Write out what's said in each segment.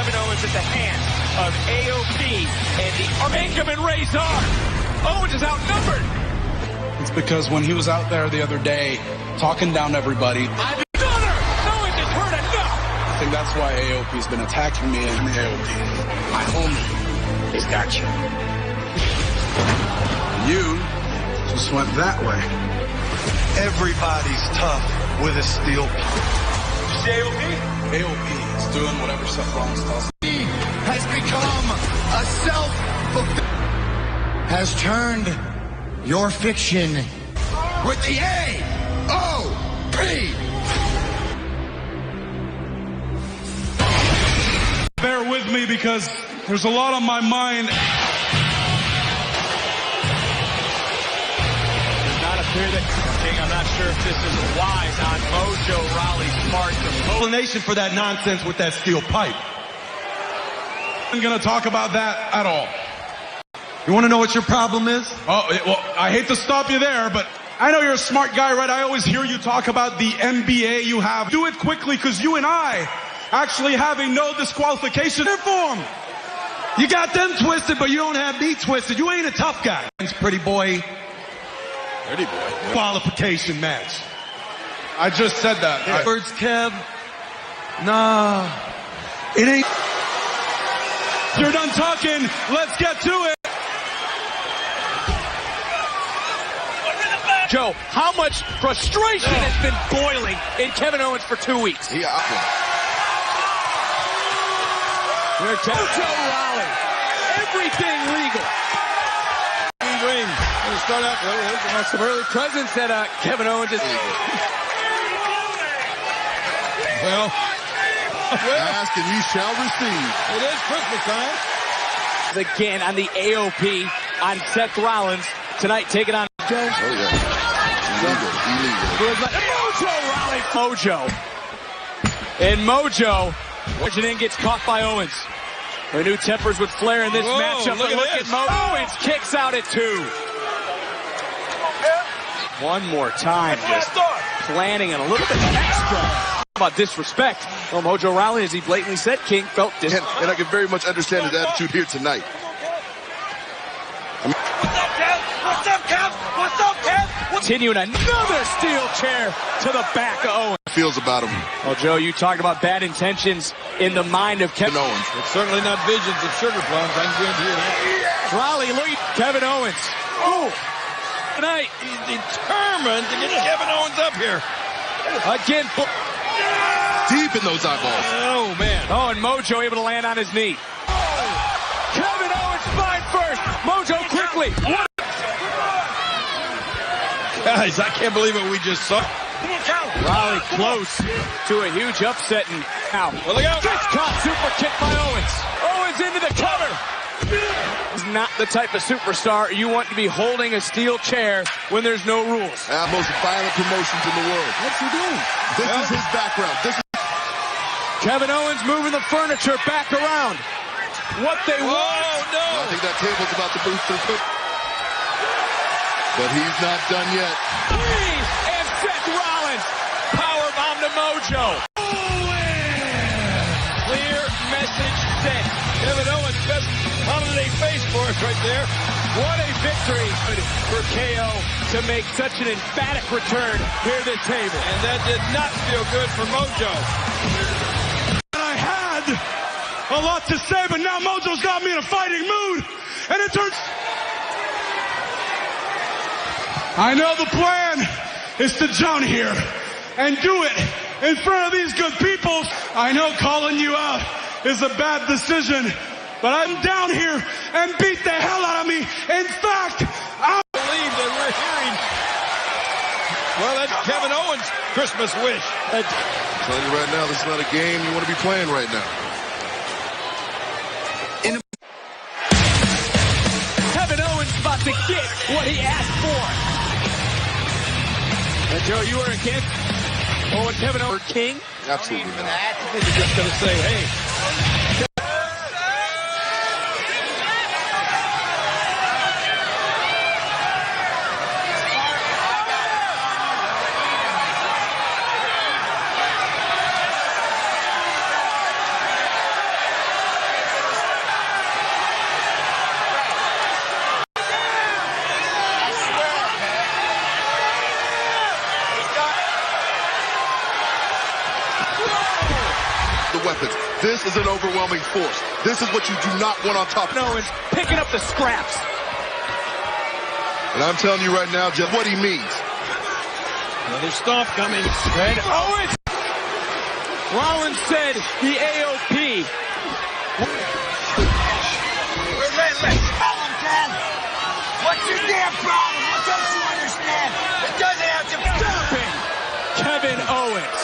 Kevin Owens at the hands of AOP and the Ingham and Razor. Owens is outnumbered. It's because when he was out there the other day talking down everybody, Owens is hurt enough. I think that's why AOP's been attacking me and the AOP. My homie has got you. You just went that way. Everybody's tough with a steel pipe. AOP? AOP is doing whatever Seth Rollins tells him. He has become a has turned your fiction with the AOP. Bear with me because there's a lot on my mind. I'm not sure if this is wise on Mojo Rawley's part. Explanation for that nonsense with that steel pipe. I'm going to talk about that at all. You want to know what your problem is? Oh, well, I hate to stop you there, but I know you're a smart guy, right? I always hear you talk about the NBA you have. Do it quickly because you and I actually have a no disqualification form. You got them twisted, but you don't have me twisted. You ain't a tough guy. Pretty boy. Pretty boy. Qualification match. I just said that. Words, Kev. Nah. It ain't. You're done talking. Let's get to it. Joe, how much frustration has been boiling in Kevin Owens for 2 weeks? Yeah. Mojo Rawley. Everything legal. Rings. Going to start out with Some early presence that Kevin Owens is. well, Ask and you shall receive. it is Christmas time. Again on the AOP on Seth Rollins tonight, taking on Jones. Oh, yeah. Illegal. Mojo Rawley. Mojo. And Mojo, Washington gets caught by Owens. The new tempers with Flair in this matchup. Look at Mojo. Owens kicks out at 2. One more time, just planning and a little bit extra. How about disrespect? Well, Mojo Rawley, as he blatantly said, King felt And I can very much understand his attitude here tonight. What's up, Kev? What's up, Kev? Continuing another steel chair to the back of Owens. Feels about him. Well, Joe, you talked about bad intentions in the mind of Kevin Owens. It's certainly not visions of sugar plums. I can guarantee you that. Rawley, look at Kevin Owens. Oh! Tonight, he's determined to get Kevin Owens up here. Again. Deep in those eyeballs. Oh, man. Oh, and Mojo able to land on his knee. Kevin Owens spine first. Mojo quickly. Guys, I can't believe what we just saw. Rawley close to a huge upset. And now, Well, look out. fist caught super kick by Owens. Owens into the cover. He's not the type of superstar you want to be holding a steel chair when there's no rules. Most violent promotions in the world. What's he doing? This is his background. This is Kevin Owens moving the furniture back around. What they want. Oh, no. I think that table's about to move through. But he's not done yet. And Seth Rollins. Powerbomb to Mojo. Clear message sent. Kevin Owens, best holiday face for us right there. What a victory for KO to make such an emphatic return here at this table. And that did not feel good for Mojo. I had a lot to say, but now Mojo's got me in a fighting mood. And it turns... I know the plan is to jump here and do it in front of these good people. I know calling you out is a bad decision, but I'm down here and beat the hell out of me. In fact, I Believe that we're hearing. Well, that's Kevin Owens' Christmas wish. I'm telling you right now, this is not a game you want to be playing right now. Kevin Owens about to get what he asked for. And Joe, you were a kid? Or was Kevin Owens king? Absolutely not. You're just going to say, hey. weapons. This is an overwhelming force. This is what you do not want on top. Owens picking up the scraps. And I'm telling you right now, just what he means. Another stomp coming. And Owens! Rollins said the AOP. What's your damn problem? What don't you understand? It doesn't have to be. Kevin Owens.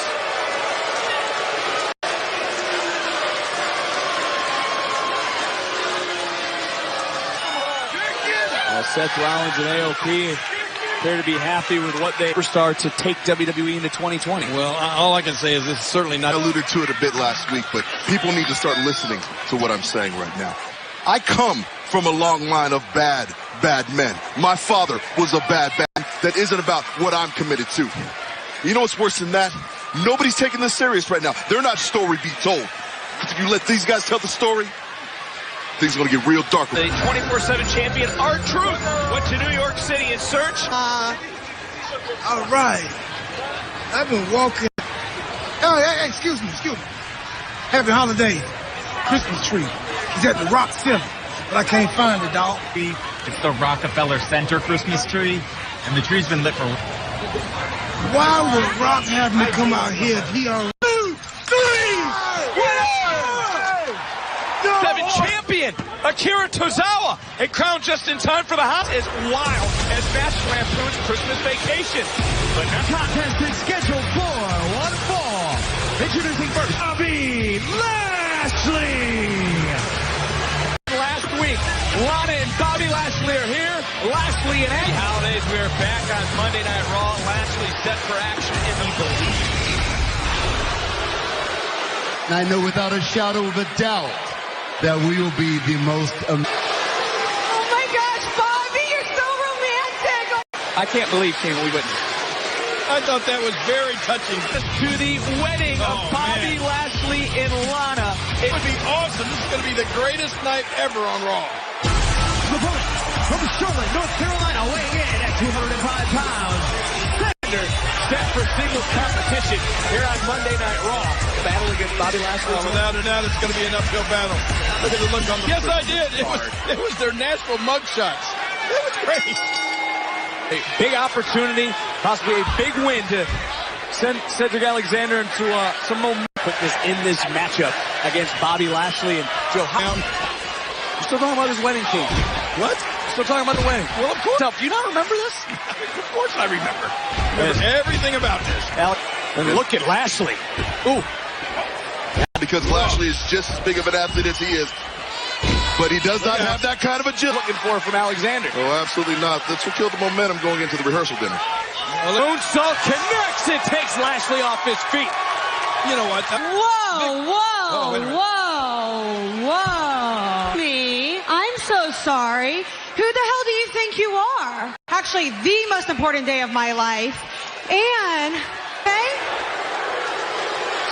Well, Seth Rollins and AOP appear to be happy with what they start to take WWE into 2020. Well, all I can say is this is certainly not. I alluded to it a bit last week, but people need to start listening to what I'm saying right now. I come from a long line of bad men. My father was a bad man. That isn't about what I'm committed to. You know what's worse than that? Nobody's taking this serious right now. They're not story be told. If you let these guys tell the story, things are going to get real dark. The 24/7 champion, R-Truth, went to New York City in search. All right. I've been walking. Oh, hey, excuse me. Happy holiday. Christmas tree. It's at the Rock Center, but I can't find it, dog. It's the Rockefeller Center Christmas tree, and the tree's been lit for... Why would Rock have me come out here if he already... 2, 3! Seven champion, Akira Tozawa, and crowned just in time for the house is wild as Master Lampoon's Christmas Vacation. But now contest is scheduled for one fall. Introducing first, Bobby Lashley. Last week, Lana and Bobby Lashley are here. Lashley and Eddie. Holidays, we are back on Monday Night Raw. Lashley set for action in the belief. And I know without a shadow of a doubt that we will be the most... Oh my gosh, Bobby, you're so romantic. I can't believe King we wouldn't. I thought that was very touching. To the wedding of Bobby Lashley and Lana. It would be awesome. This is going to be the greatest night ever on Raw. The opponent from Charlotte, North Carolina, weighing in at 205 pounds. Set for singles competition here on Monday Night Raw. Battle against Bobby Lashley. Oh, without a doubt, it's going to be an uphill battle. Look at the look on the... Yes, I did. It was their natural mug shots. It was great. A big opportunity, possibly a big win to send Cedric Alexander into some momentum. Put this in this matchup against Bobby Lashley and Joe Hound. We're still talking about his wedding, King. What? Still talking about the wedding. Well, of course. Do you not remember this? Of course I remember. Everything about this. And look at Lashley. Ooh. Because Lashley is just as big of an athlete as he is. But he does not have that kind of agility. Looking for from Alexander. Oh, absolutely not. That's what killed the momentum going into the rehearsal dinner. Moonsault connects and takes Lashley off his feet. You know what? Whoa. Me, I'm so sorry. Who the hell do you think you are? Actually, the most important day of my life. And, okay?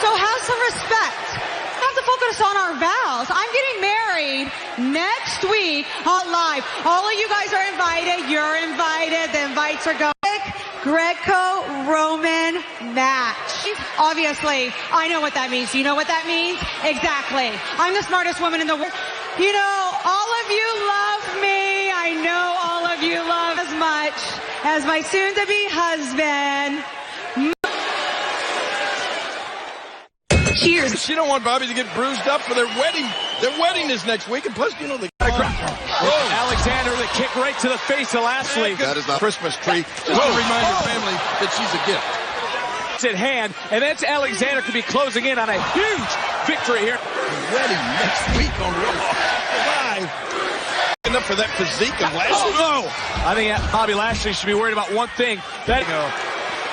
So have some respect. Have to focus on our vows. I'm getting married next week on live. All of you guys are invited. You're invited. The invites are going. Greco-Roman match. Obviously, I know what that means. Do you know what that means? Exactly. I'm the smartest woman in the world. You know, all of you love me. I know all of you love as much as my soon-to-be husband. Cheers. You don't want Bobby to get bruised up for their wedding. Their wedding is next week, and plus, you know, Alexander with a kick right to the face of Lashley. That is not Christmas tree. Just to remind your family that she's a gift. It's at hand, and that's Alexander could be closing in on a huge victory here. Wedding next week on Raw. Live. Enough for that physique of Lashley. No. I think Bobby Lashley should be worried about one thing.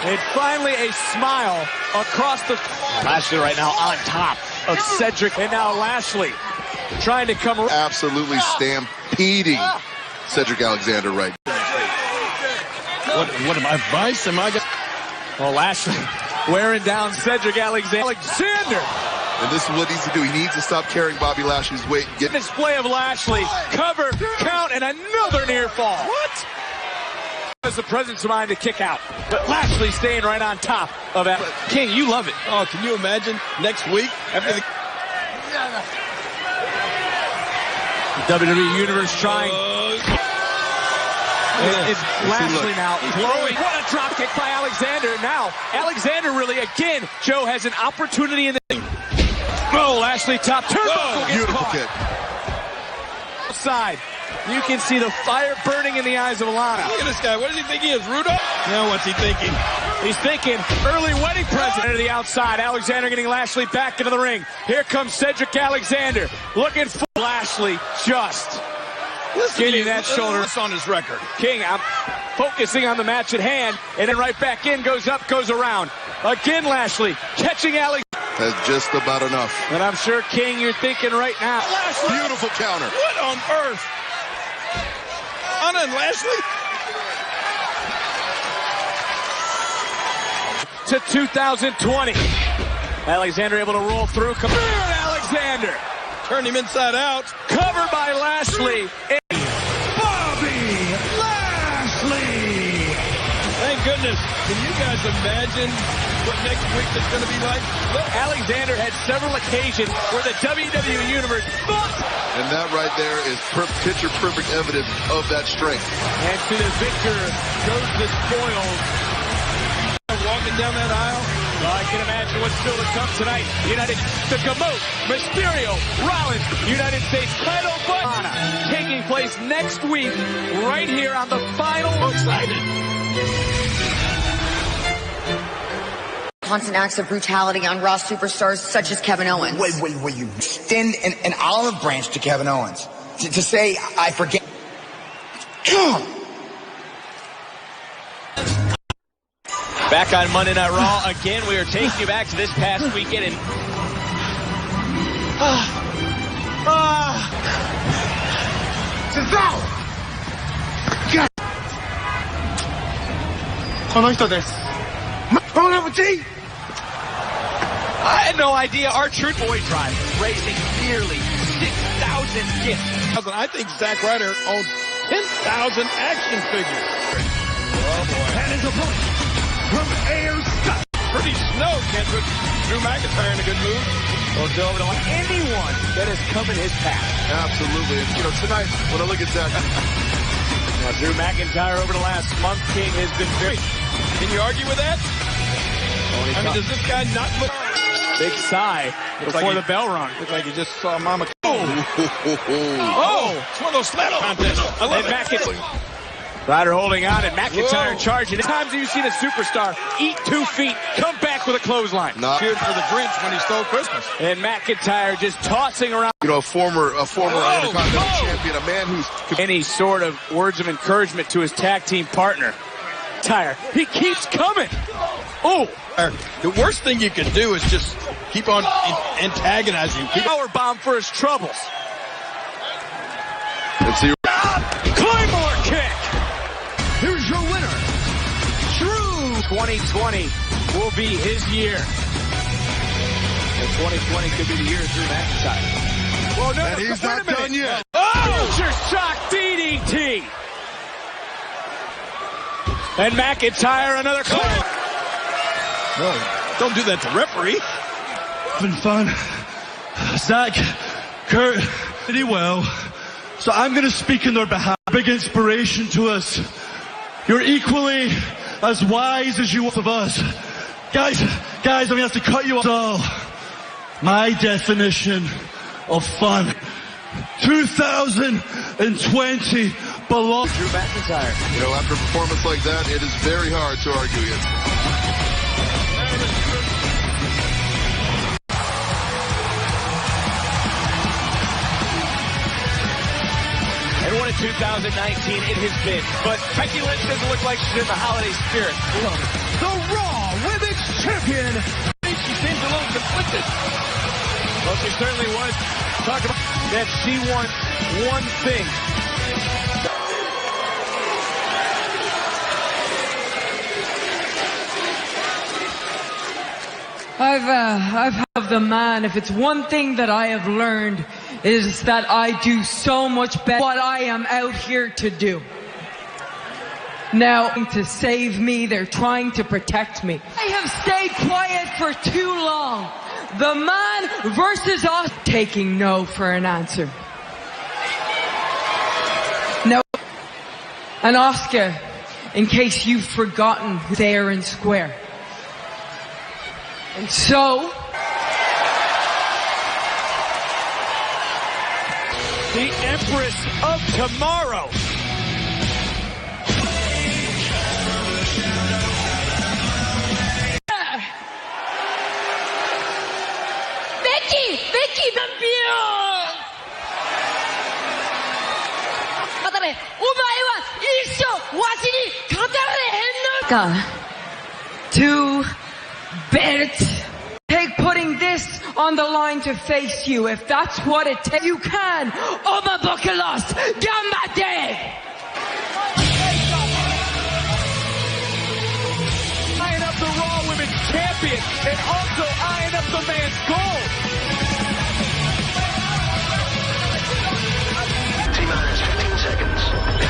And finally a smile across the... Lashley right now on top of Cedric. And now Lashley trying to come... Absolutely stampeding Cedric Alexander right now. What advice am I going to... Well, Lashley wearing down Cedric Alexander. And this is what he needs to do. He needs to stop carrying Bobby Lashley's weight. Display of Lashley. Cover, count, and another near fall. What? Has the presence of mind to kick out. But Lashley staying right on top of that. King, you love it. Oh, can you imagine next week after the WWE Universe trying. It's Lashley now throwing. What a drop kick by Alexander. Now, Alexander really, again, Joe has an opportunity in the... Oh, Lashley top turnbuckle. Beautiful kick. Outside. You can see the fire burning in the eyes of Lana. Look at this guy. What does he think he is, Rudolph? Now what's he thinking? He's thinking early wedding present to the outside. Alexander getting Lashley back into the ring. Here comes Cedric Alexander. Looking for Lashley just... getting that shoulder on his record. King, I'm focusing on the match at hand, and then right back in, goes up, goes around. Again, Lashley catching Alex. That's just about enough. And I'm sure, King, you're thinking right now. Lashley. Beautiful counter. What on earth? Anna and Lashley? To 2020. Alexander able to roll through. Come here, Alexander. Turn him inside out. Covered by Lashley. Bobby Lashley! Thank goodness. Can you guys imagine what next week is going to be like? Look, Alexander had several occasions where the WWE Universe thought. And that right there is picture-perfect evidence of that strength. And to the victor goes the spoils. Walking down that aisle. Well, I can imagine what's still to come tonight. The Gamote, Mysterio, Rollins, United States title fight taking place next week right here on the final. Excited. Constant acts of brutality on Raw superstars such as Kevin Owens. Wait, you extend an olive branch to Kevin Owens to say, I forget. Come. Back on Monday Night Raw again. We are taking you back to this past weekend. And I had no idea our True Boy Drive raising nearly 6,000 gifts. I think Zack Ryder owns 10,000 action figures. Oh boy. And his opponent from Air Scott. Pretty snow, Kendrick. Drew McIntyre in a good move. Well, Joe, don't want anyone that has come in his path. Absolutely. And, tonight, when I look at that... Now, Drew McIntyre over the last month, King, has been very... Can you argue with that? I mean, does this guy not look... Big sigh before the bell rung. Looks like he just saw Mama... Oh! It's one of those slap contests. I love it. Ryder holding on, and McIntyre charging. Times you see the superstar eat 2 feet, come back with a clothesline. Cheered for the Grinch when he stole Christmas. And McIntyre just tossing around. A former Intercontinental champion, a man who's... Any sort of words of encouragement to his tag team partner. He keeps coming. Oh! The worst thing you can do is just keep on antagonizing. Power bomb for his troubles. Let's see. Claymore kick. Here's your winner, Drew. 2020 will be his year. And 2020 could be the year of Drew McIntyre. Well, no, and he's not done yet. Future shock DDT. And McIntyre another claim. No, don't do that to referee. It's been fun. Zach, Kurt, pretty well. So I'm going to speak in their behalf. Big inspiration to us. You're equally as wise as you of us. Guys, I'm going to have to cut you off. So, my definition of fun. 2020 belongs. Drew McIntyre. After a performance like that, it is very hard to argue against. And what a 2019 it has been. But Becky Lynch doesn't look like she's in the holiday spirit. The Raw Women's Champion. She seems a little conflicted. Well, she certainly was. Talk about that she wants one thing. I've had the man. If it's one thing that I have learned is that I do so much better what I am out here to do. Now, to save me, they're trying to protect me. I have stayed quiet for too long. the man versus us. Taking no for an answer. No. And Oscar, in case you've forgotten, fair and square. And so, the Empress of Tomorrow. Becky campeón. お前は一生わしに勝たれへんのか。Two belts. Take putting this on the line to face you. If that's what it takes, you can. Omabokulos, Gambate! Eyeing up the Raw Women's Champion and also eyeing up the man's gold. T-minus 15 seconds. 12.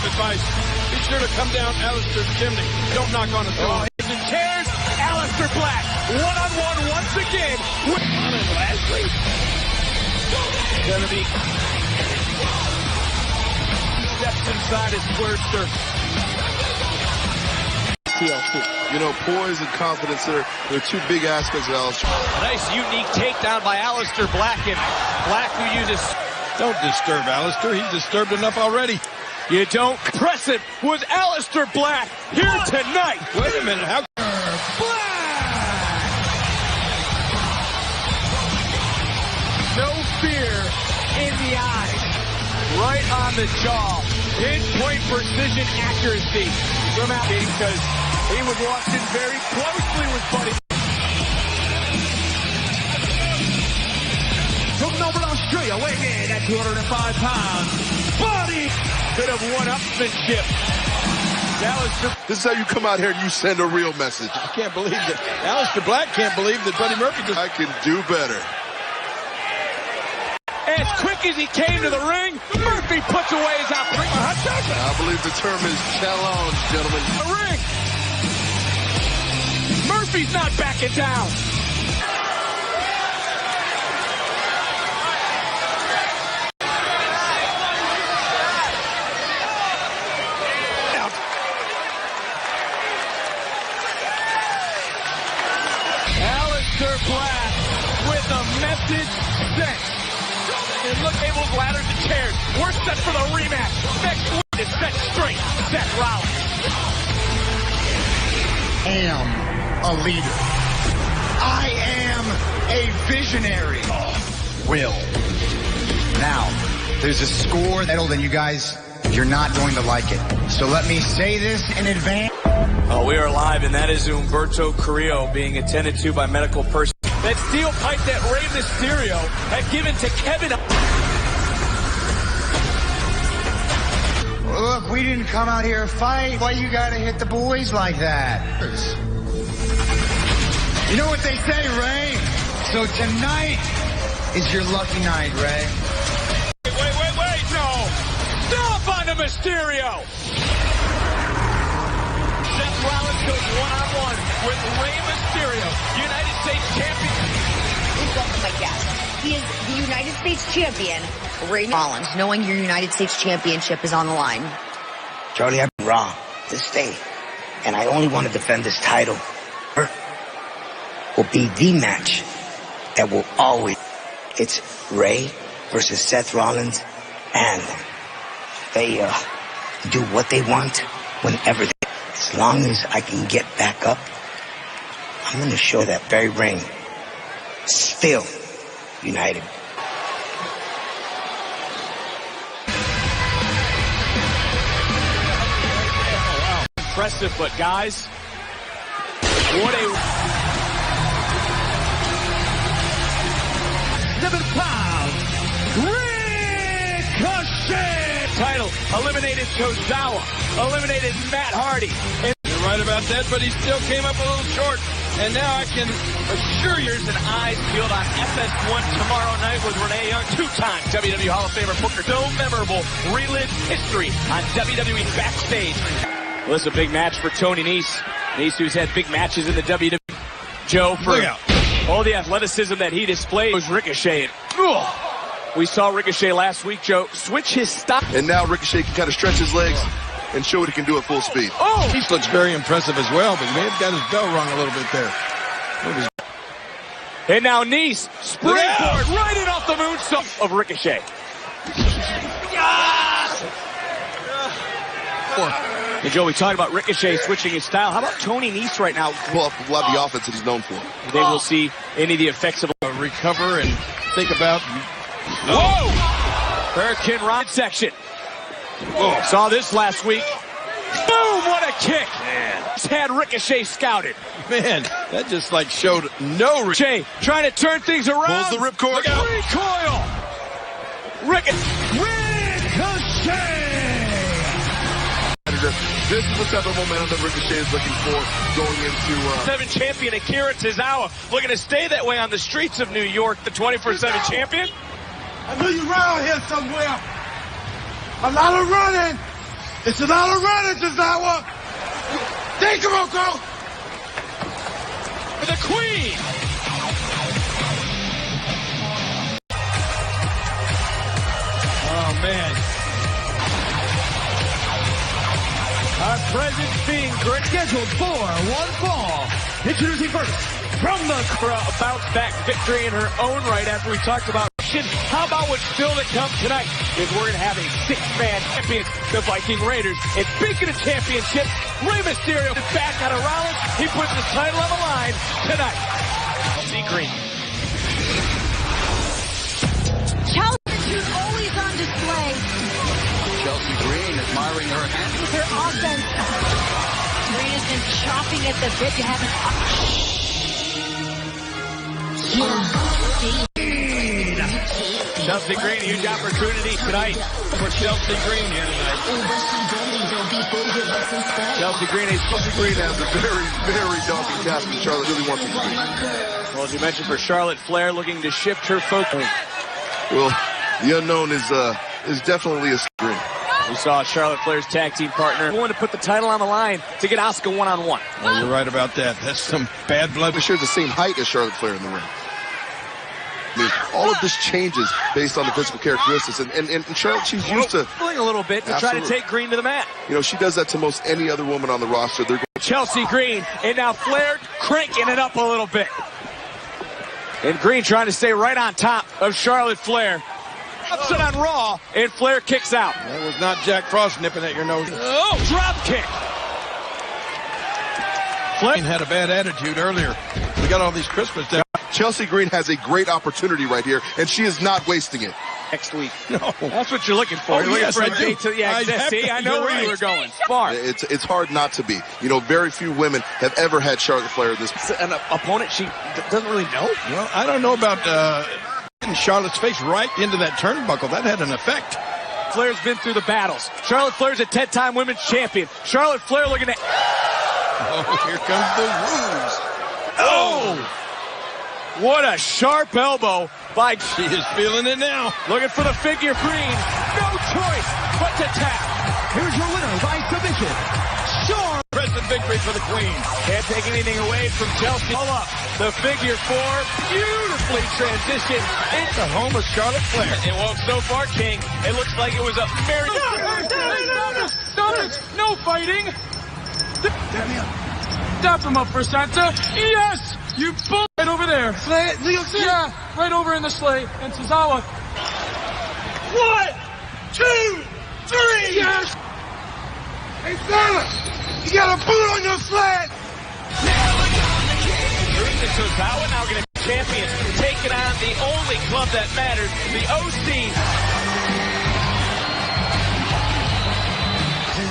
Advice. Be sure to come down Alistair's chimney. Don't knock on his door. The chairs, Aleister Black, one-on-one once again with Lashley. Gonna be steps inside his squared circle. TLC. You know, poise and confidence are two big aspects of Aleister. Nice unique takedown by Aleister Black, and Black who uses... Don't disturb Alistair. He's disturbed enough already. You don't press it with Aleister Black here tonight. Wait a minute. How... No fear in the eyes. Right on the jaw. Pinpoint precision accuracy from Al because he was watching very closely with Buddy. From Melbourne, Australia, weighing in at 205 pounds, Buddy! Could have one-upmanship. This is how you come out here and you send a real message. I can't believe that. Aleister Black can't believe that Buddy Murphy just... I can do better. As quick as he came to the ring, Murphy puts away his I believe the term is challenge, gentlemen. The ring. Murphy's not backing down. Aleister Black with a message sent. And look, Abel's ladders and chairs. We're set for the rematch. Next week is set straight. Seth Rollins. I am a leader. I am a visionary. Will. Now, there's a score that'll, and you guys, you're not going to like it. So let me say this in advance. Oh, we are live, and that is Humberto Carrillo being attended to by medical personnel. That steel pipe that Rey Mysterio had given to Kevin. Look, we didn't come out here to fight. Why you gotta hit the boys like that? You know what they say, Ray? So tonight is your lucky night, Ray. Wait, no! Stop on the Mysterio! Seth Rollins goes one-on-one with Rey Mysterio, United States champion. Welcome, my guest. He is the United States champion, Rey Rollins, knowing your United States championship is on the line. Charlie, I've been raw this day, and I only want to defend this title. Will be the match that will always. It's Rey versus Seth Rollins, and they do what they want whenever they. As long as I can get back up, I'm going to show that very ring. Still united. Wow, impressive, but guys, what a 7 pounds, Ricochet! eliminated Tozawa, eliminated Matt Hardy. And you're right about that, but he still came up a little short. And now I can assure you, ears and eyes peeled on FS1 tomorrow night with Renee Young, two-time WWE Hall of Famer Booker. So memorable, relive history on WWE Backstage. Well, this is a big match for Tony Nese. Nese, who's had big matches in the WWE. Joe, for all the athleticism that he displayed, was Ricochet. We saw Ricochet last week, Joe, switch his style. And now Ricochet can kind of stretch his legs and show what he can do at full speed. Oh! He looks very impressive as well, but he may have got his bell rung a little bit there. And now Nese, springboard right in off the moonsault of Ricochet. And Joe, we talked about Ricochet switching his style. How about Tony Nese right now? Well, a lot of the offense that he's known for. They will see any of the effects of recover and think about. Whoa! Hurricane Rod section. Whoa. Saw this last week. Boom! What a kick! Man. Just had Ricochet scouted. Man, that just like showed no. Ricochet trying to turn things around. Pulls the ripcord. Recoil. Ricochet. This is the type of momentum that Ricochet is looking for going into... 7 champion Akira Tozawa looking to stay that way on the streets of New York, the 24/7 champion. I know you're around here somewhere. A lot of running. It's a lot of running, Tozawa. Take him, Oko. The Queen. Oh, man. Our present being scheduled for one fall. Introducing first, from the bounce back victory in her own right after we talked about how about what's still to come tonight is we're going to have a 6-man champion, the Viking Raiders. And speaking of championships, Rey Mysterio is back out of Rollins. He puts his title on the line tonight. See Green. Chelsea always on display. Chelsea Green admiring her hand. Her offense. Green has been chopping at the bit to have Chelsea Green, huge opportunity tonight for Chelsea Green here tonight. Chelsea Green has a very, very daunting task that Charlotte really wants him to do. Well, as you mentioned, for Charlotte Flair looking to shift her focus. Well, the unknown is definitely a screen. We saw Charlotte Flair's tag team partner willing to put the title on the line to get Asuka one-on-one. Well, you're right about that. That's some bad blood. They share the same height as Charlotte Flair in the ring. I mean, all of this changes based on the physical characteristics. And Charlotte, she's used to... pulling a little bit to try to take Green to the mat. You know, she does that to most any other woman on the roster. They're Chelsea Green, and now Flair cranking it up a little bit. And Green trying to stay right on top of Charlotte Flair. Upset on Raw, and Flair kicks out. That was not Jack Frost nipping at your nose. Oh, drop kick. Flair had a bad attitude earlier. We got all these Christmas stuff. Chelsea Green has a great opportunity right here, and she is not wasting it. Next week. No. That's what you're looking for. Oh, you're looking yes, for a I date to, I know where you were going. Smart. It's hard not to be. You know, very few women have ever had Charlotte Flair this. An opponent she doesn't really know? Well, I don't know about hitting Charlotte's face right into that turnbuckle. That had an effect. Flair's been through the battles. Charlotte Flair's a 10-time women's champion. Charlotte Flair looking at... Oh, here comes the ruse. Oh! What a sharp elbow by... She is feeling it now. Looking for the figure Green. No choice but to tap. Here's your winner by submission. Sure. Present victory for the Queen. Can't take anything away from Chelsea. Pull up. The figure 4 beautifully transitioned into the home of Charlotte Flair. And well, so far, King, it looks like it was a very... Stop it! No fighting! Stop him up for Santa. Yes! You bull right over there. Slay, New York City? Yeah, right over in the sleigh. And Tozawa. 1, 2, 3! Yes! Hey, Santa! You got a boot on your sled! Tozawa now going to champion, taking on the only club that matters, the OC.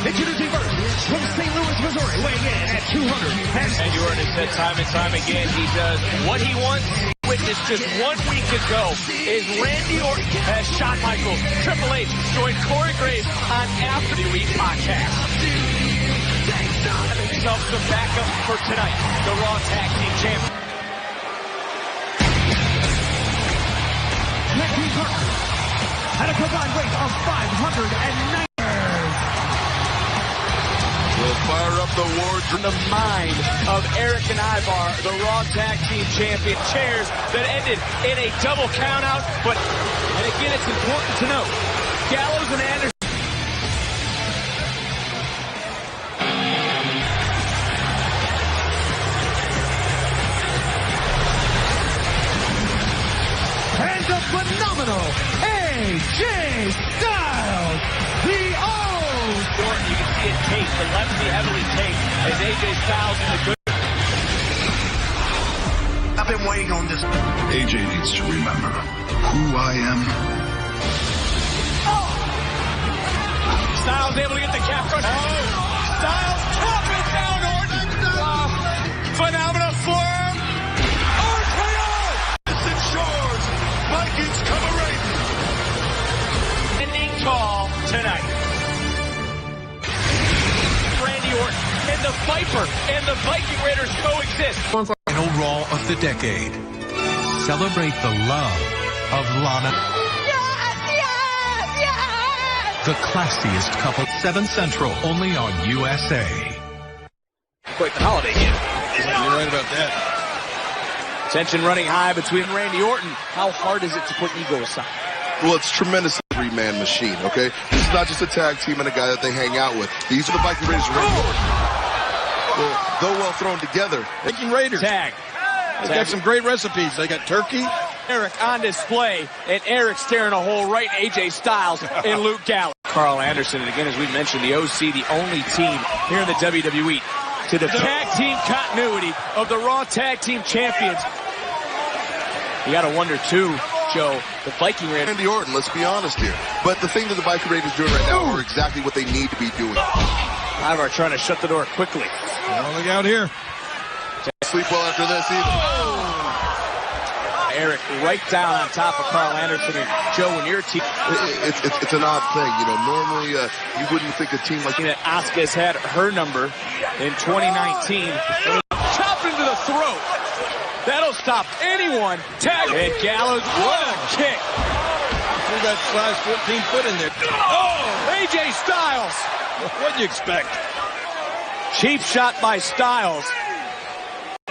Introducing first, from St. Louis, Missouri, weighing in at 200. And you heard it said time and time again, he does what he wants. witnessed just 1 week ago is Randy Orton has Shawn Michaels, Triple H joined Corey Graves on After the Week podcast. Have himself some backup for tonight, the Raw Tag Team Champion. At a combined weight of 590. We'll fire up the war In the mind of Eric and Ivar, the Raw Tag Team Champion. Chairs that ended in a double countout. And again, it's important to note, Gallows and Anderson. And the phenomenal AJ Styles, the old. Orton, you can see it taped, the lefty heavily taped as AJ Styles in the good. I've been waiting on this. AJ needs to remember who I am. Styles able to get the cap crush. Styles chopping down Orton. Phenomenal form. Shores. Vikings come a raiding. Ending tall tonight. Randy Orton and the Viper and the Viking Raiders coexist. Final Raw of the decade. Celebrate the love of Lana. Yes! The classiest couple. 7 Central, only on USA. Quite the holiday here. You're right about that. Tension running high between Randy Orton. How hard is it to put ego aside? Well, it's tremendous three-man machine, okay? This is not just a tag team and a guy that they hang out with. These are the Viking Raiders and Randy Orton. Well, though well thrown together. Viking Raiders. Tag. They got some great recipes. They got turkey. Eric on display, and Eric staring a hole right in AJ Styles and Luke Gallows. Carl Anderson, and again, as we mentioned, the OC, the only team here in the WWE to the tag team continuity of the Raw Tag Team Champions. You got to wonder, too, Joe, the Viking Raiders. Randy Orton, let's be honest here. But the thing that the Viking Raiders doing right now are exactly what they need to be doing. Ivar trying to shut the door quickly. Oh, look out here. Sleep well after this either. Eric right down on top of Carl Anderson. And Joe, when your team... It's an odd thing. You know, normally you wouldn't think a team like... that Asuka's had her number in 2019. Chop into the throat. That'll stop anyone. Tag. And Gallows, what a kick. We got size 14 foot in there. Oh, AJ Styles. What'd you expect? Cheap shot by Styles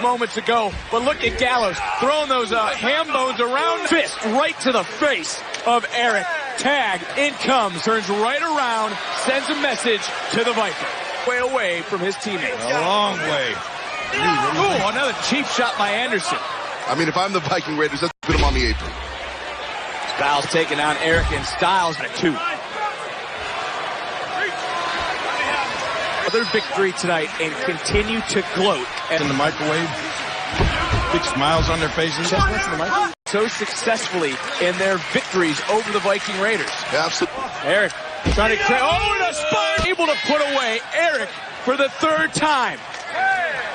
moments ago, but look at Gallows throwing those ham bones around. Fist right to the face of Eric. Tag, in comes, turns right around, sends a message to the Viper. Way away from his teammates. A long way. Ooh, another cheap shot by Anderson. I mean, if I'm the Viking Raiders, let's put him on the apron. Styles taking down Eric, and Styles at 2. Another victory tonight and continue to gloat. In the microwave. Big smiles on their faces. So successfully in their victories over the Viking Raiders. Absolutely. Eric trying to create. Oh, and a spine able to put away Eric for the 3rd time.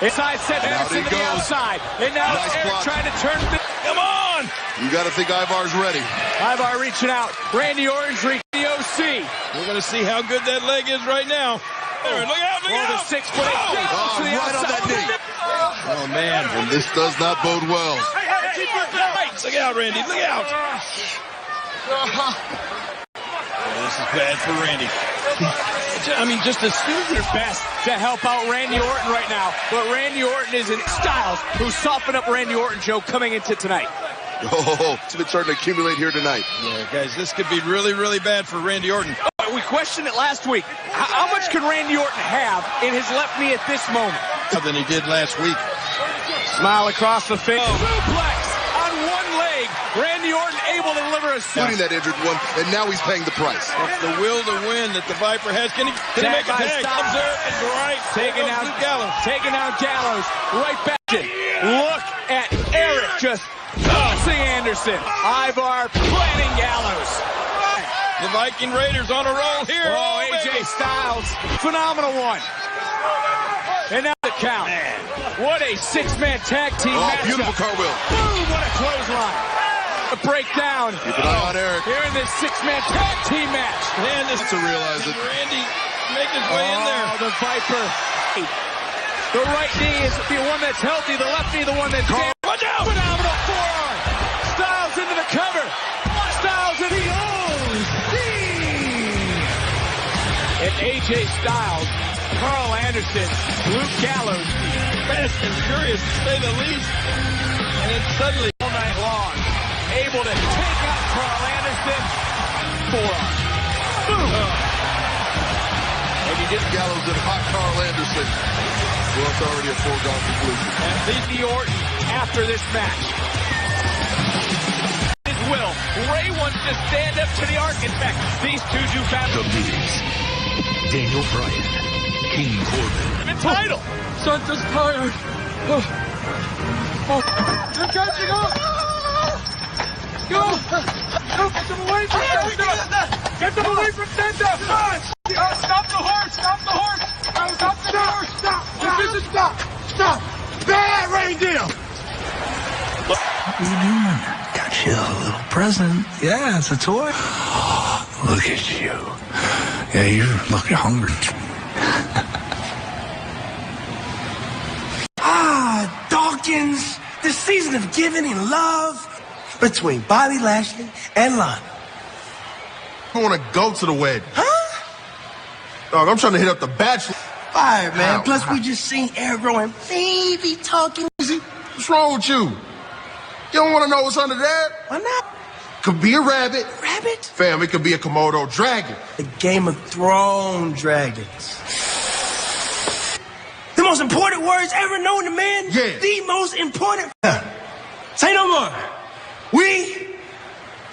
Inside set Anderson to the outside. And now nice Eric block. trying to turn the... Come on! You got to think Ivar's ready. Ivar reaching out. Randy Orton's reaching the OC. We're going to see how good that leg is right now. There, look out, look out! The 6'8" to the right on that knee. Oh, man. And this does not bode well. Look out, Randy. Look out. This is bad for Randy. I mean, just as soon as their best to help out Randy Orton right now. But Randy Orton is in Styles, who softened up Randy Orton, Joe, coming into tonight. Oh, it's been starting to accumulate here tonight. Yeah, guys, this could be really, really bad for Randy Orton. We questioned it last week. How much can Randy Orton have in his left knee at this moment? More than he did last week. Smile across the face. Suplex on one leg. Randy Orton able to deliver a including that injured one, and now he's paying the price. It's the will to win that the Viper has. Can he make a tag? Observe and right. Taking out Gallows. Taking out Gallows. Right back. Look at Eric just tossing Anderson. Ivar planting Gallows. The Viking Raiders on a roll here. Oh, AJ Styles. Phenomenal one. And now the count. Man. What a six-man tag team matchup. Beautiful cartwheel. Boom, what a clothesline. A breakdown. Keep an eye on Eric. Here in this six-man tag team match. Man, this to realize it. Randy make his way in there. The Viper. The right knee is the one that's healthy. The left knee, the one that's damaged. Watch out! Phenomenal forearm. Styles into the cover. Styles into the And AJ Styles, Carl Anderson, Luke Gallows, Fast and furious to say the least. And then suddenly all night long, able to take out Carl Anderson. Forearm. Boom. And you get Gallows and hot Carl Anderson. Well, it's already a foregone conclusion. And Randy Orton after this match. His will. Ray wants to stand up to the architect. These two do battle. The Miz, Daniel Bryan, King Corbin. The title. Santa's tired. They're catching up. Go. Get them away from Santa. Get them away from Santa. Stop the horse. Stop the horse. Stop the horse. Stop. Stop. Bad reindeer. What are you doing? Got you a little present. Yeah, it's a toy. Look at you. Yeah, you're looking hungry. Dawkins, the season of giving and love between Bobby Lashley and Lana. I want to go to the wedding. Huh? Dog, I'm trying to hit up the bachelor. Fire, man. Plus, we just seen Eric Rowan baby talking. What's wrong with you? You don't want to know what's under there? Why not? Could be a rabbit. Rabbit? Fam, it could be a Komodo dragon. The Game of Thrones dragons. The most important words ever known to man? Yeah. The most important. Say no more. We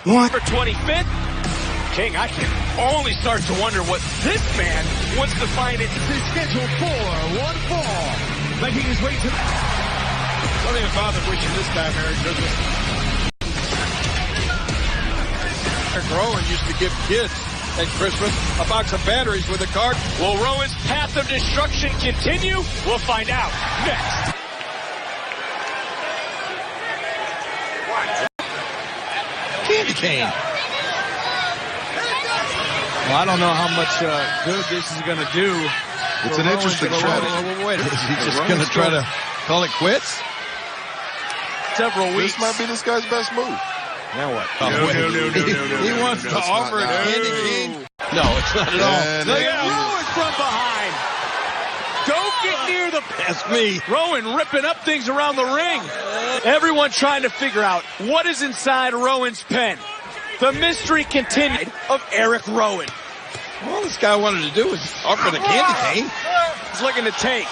want. For 25th. King, I can only start to wonder what this man wants to find it. This is scheduled for one fall. Making his way to... Don't even bother wishing this time, Eric, does it? Eric Rowan used to give kids at Christmas a box of batteries with a card. Will Rowan's path of destruction continue? We'll find out next. Candy cane. Well, I don't know how much good this is going to do. It's an interesting strategy. Wait, is he just going to try to call it quits? Several weeks. This might be this guy's best move. Now what? He wants to offer a candy cane. No, it's not at all. Look at Rowan from behind. Don't get near the... That's me. Rowan ripping up things around the ring. Everyone trying to figure out what is inside Rowan's pen. The mystery continued of Eric Rowan. All this guy wanted to do was offer the candy cane. He's looking to take.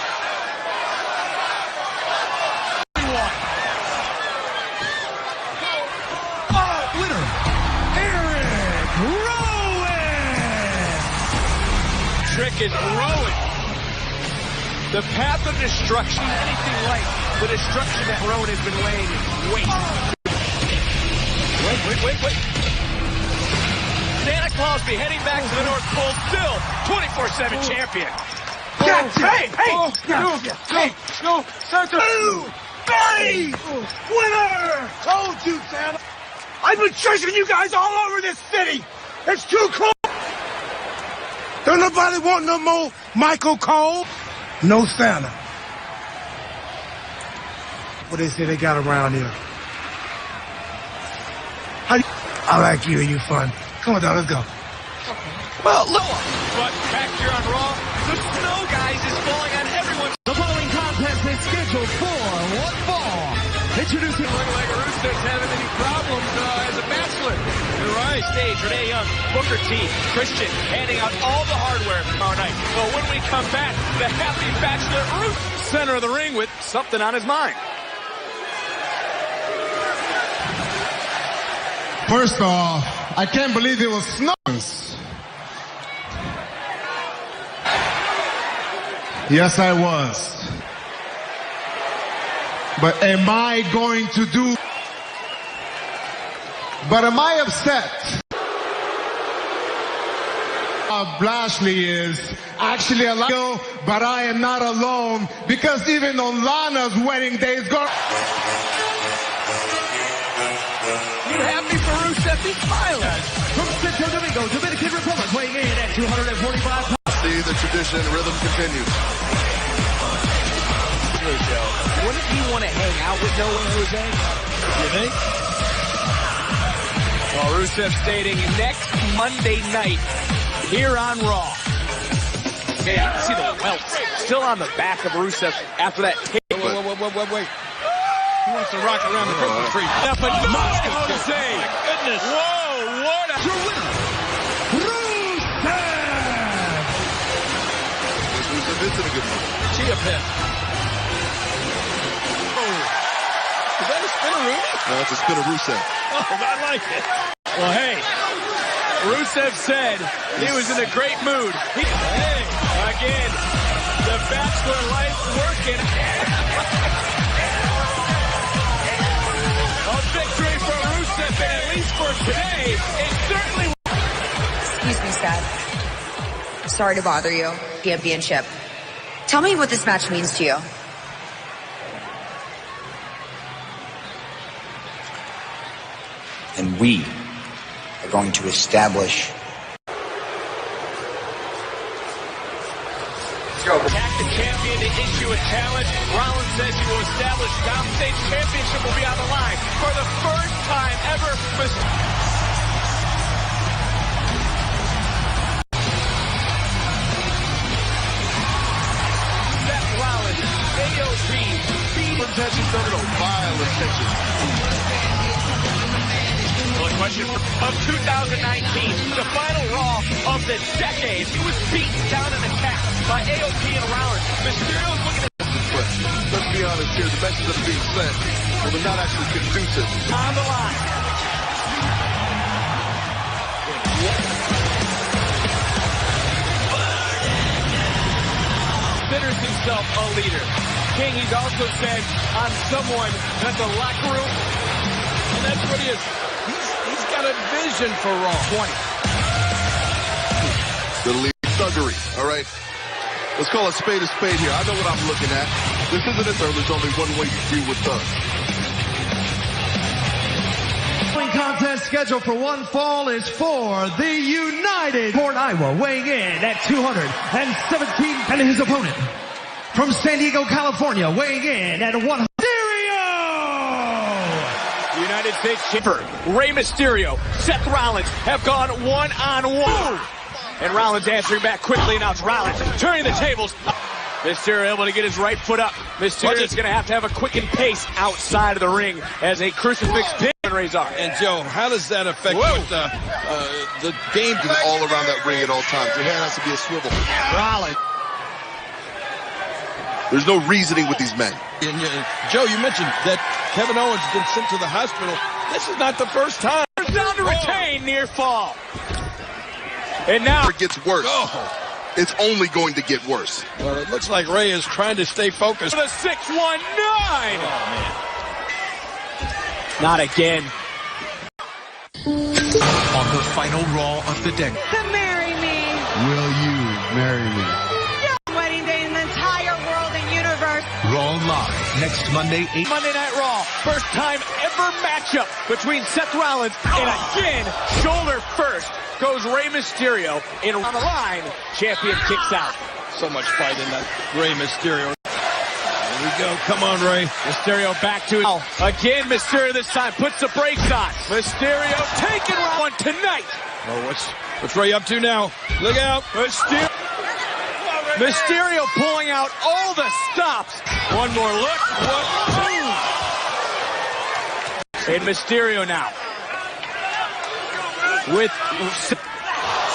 Winner, Eric Rowan. Trick is Rowan. The path of destruction, anything like the destruction that Rowan has been laying is waste. Wait. Santa Claus be heading back to the North Pole, still 24/7 champion. Hey, no, Santa. Betty! Winner! Told you, Santa. I've been chasing you guys all over this city. It's too close. Don't nobody want no more Michael Cole? No Santa. What they say they got around here? I like you and you fun. Come on, dog, let's go. Well, look. But back here on Raw, the snow guys is falling on everyone. The following contest is scheduled for one fall. Introducing... Looking like Rooster's having any problems as a bachelor. You're right. Stage, Renee Young, Booker T, Christian, handing out all the hardware tomorrow night. But when we come back, the happy bachelor Root, center of the ring with something on his mind. First off, I can't believe it was snow. Yes, I was. But am I going to do... But am I upset? Lashley is actually allowed but I am not alone because even on Lana's wedding day is going. You happy for Rusev? He's smiling. From Santo Domingo, Dominican Republic, weighing in at 245 pounds. See, the tradition and rhythm continues. Wouldn't you want to hang out with Noah, Jose? You think? Well, Rusev stating next Monday night here on Raw. Okay, you can see the welts still on the back of Rusev after that hit. Wait. He wants to rock around the Christmas tree. But no, Jose! My goodness! Whoa, what a... Your winner, Rusev! Rusev is in a good mood. Chia Pet. Is that a spinneroonie? No, it's a spinner Rusev. Oh, I like it. Well, hey, Rusev said he was in a great mood. Hey, again, the bachelor life working. A victory for Rusev, and at least for today, it certainly... Excuse me, Seth. Sorry to bother you. Championship. Tell me what this match means to you. And we are going to establish. Attack the champion to issue a challenge. Rollins says he will establish United States Championship will be on the line for the first time ever. Seth Rollins, AOP, Intentions under the violent tensions. Well, a question of 2019, the final Raw of the decade. He was beaten down and attacked by AOP and Rollins. Mysterio's looking at Let's be honest here, the message that's being sent, well, they're not actually conducive. on the line. Considers himself a leader. King, he's also said on someone that the locker room, And that's what he is. He's got a vision for Raw. 20. The lead thuggery, all right? Let's call a spade here. I know what I'm looking at. This isn't it, though. There's only one way you deal with thugs. Contest scheduled for one fall is for the United Fort Iowa, weighing in at 217, and his opponent from San Diego, California, weighing in at 100. United States Champion Rey Mysterio, Seth Rollins have gone one-on-one. And Rollins answering back quickly. Now it's Rollins turning the tables. Mysterio able to get his right foot up. Mysterio's going to have a quickened pace outside of the ring as a crucifix pin on Razor. And Joe, how does that affect what, the game all around that ring at all times? Your hand has to be a swivel. Rollins. There's no reasoning with these men. And, Joe, you mentioned that Kevin Owens has been sent to the hospital. This is not the first time. Down to retain, near fall. And now it gets worse. Oh. It's only going to get worse. Well, it looks like Rey is trying to stay focused. The 619. Oh, man. Not again. On the final Raw of the decade. To marry me. Will you marry me? Wedding day in the entire world and universe. Raw live next Monday, 8. Monday Night Raw. First time ever matchup between Seth Rollins and again, shoulder first goes Rey Mysterio. And on the line, champion kicks out. So much fight in that Rey Mysterio. There we go. Come on, Rey. Mysterio back to it. Again, Mysterio this time puts the brakes on. Mysterio taking one tonight. Oh, what's Rey up to now? Look out. Mysterio pulling out all the stops. One more look. And Mysterio now. With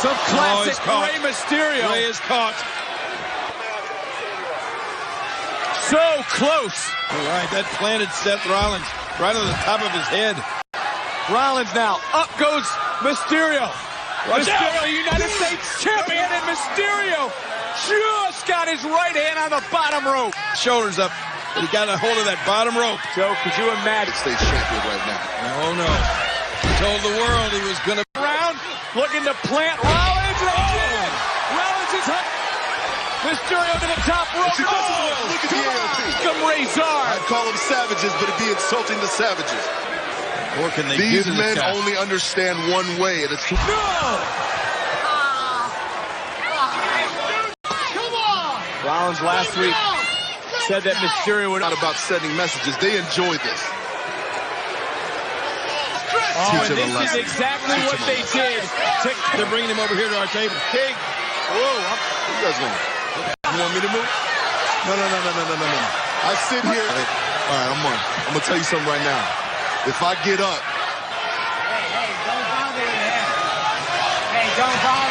some classic Rey Mysterio. Rey is caught. So close. All right, that planted Seth Rollins right on the top of his head. Rollins now. Up goes Mysterio. Mysterio, United States champion, and Mysterio just got his right hand on the bottom rope. Shoulders up. But he got a hold of that bottom rope. Joe, could you imagine? States champion right now. Oh, no. He told the world he was going to... Round, looking to plant Rollins again. Rollins is hot. Mysterio to the top rope. Look at the AOP. Come Razor. I'd call them savages, but it'd be insulting to savages. What can they These do to men this guy? only understand one way, and it's Rollins last week said that Mysterio would not about sending messages. They enjoy this. Oh, and this is exactly what they did. They're bringing him over here to our table. King. Whoa, what you guys want? You want me to move? No. I sit here. All right, I'm going to tell you something right now. If I get up. Hey, don't bother him. Hey, don't bother